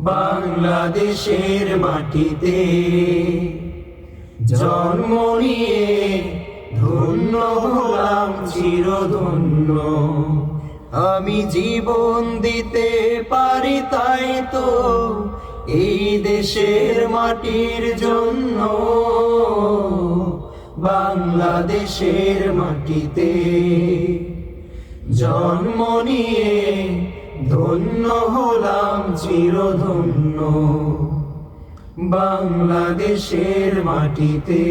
বাংলাদেশের মাটিতে জন্ম নিয়ে ধন্য হলাম চিরধন্য। আমি জীবন দিতে পারি তাই তো এই দেশের মাটির জন্য। বাংলাদেশের মাটিতে জন্ম নিয়ে ধন্য হলাম চিরধন্য। বাংলাদেশের মাটিতে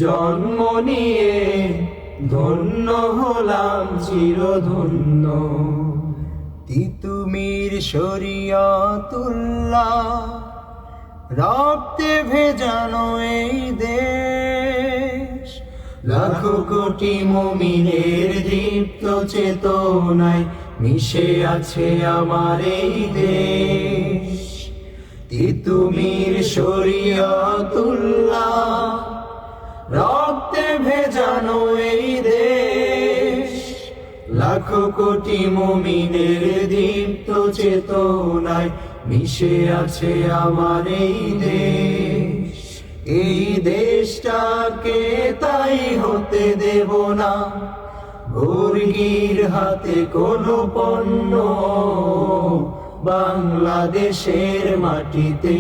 জন্ম নিয়ে ধন্য হলাম চিরধন্য। তিতুমীর শরিয়তুল্লাহ রক্তে ভেজানো এই দেশ, লাখো কোটি মুমিনের দীপ্ত চেতনায় মিশে আছে আমার এই দেশ। তিতুমীর শরিয়তুল্লাহ রক্তে ভেজানো এই দেশ, লাখো কোটি মুমিনের দীপ্ত চেতনায় মিশে আছে আমার এই দেশ। এই দেশটাকে তাই হতে দেব না বর্গীর হাতে কোনো পণ্য। বাংলাদেশের মাটিতে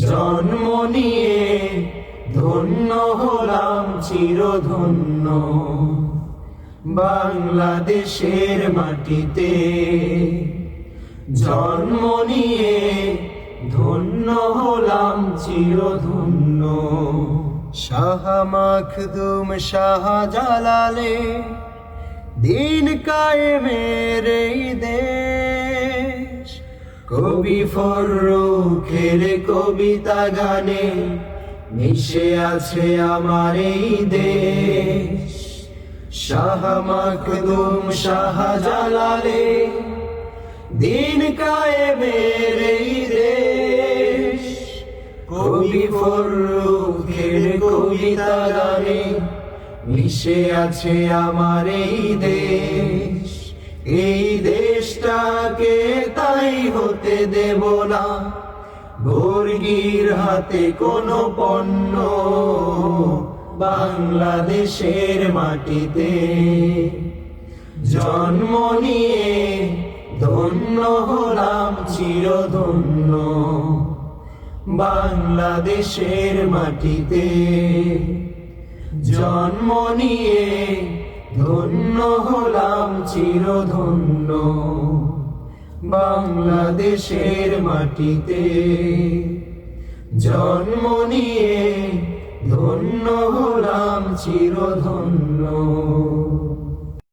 জন্ম নিয়ে ধন্য হলাম চিরধন্য। বাংলাদেশের মাটিতে জন্ম নিয়ে ধন্য হলাম চিরধন্য। শাহ মাখদুম শাহজালালে দিন কায়েমের এই দেশ, কবি ফররুখের কবিতা গানে মিশে আছে আমার এই দেশ। শাহ মাখদুম শাহজালালে দিন কায়েমের এই দেশ, কবি ফররুখের কবিতা গানে মিশে আছে আমার এই দেশ। এই দেশটাকে তাই হতে দেব না বর্গীর হাতে কোনো পণ্য। বাংলাদেশের মাটিতে জন্ম নিয়ে ধন্য হলাম চিরধন্য। বাংলাদেশের মাটিতে জন্ম নিয়ে ধন্য হলাম চিরধন্য। বাংলাদেশের মাটিতে জন্ম নিয়ে ধন্য হলাম চিরধন্য।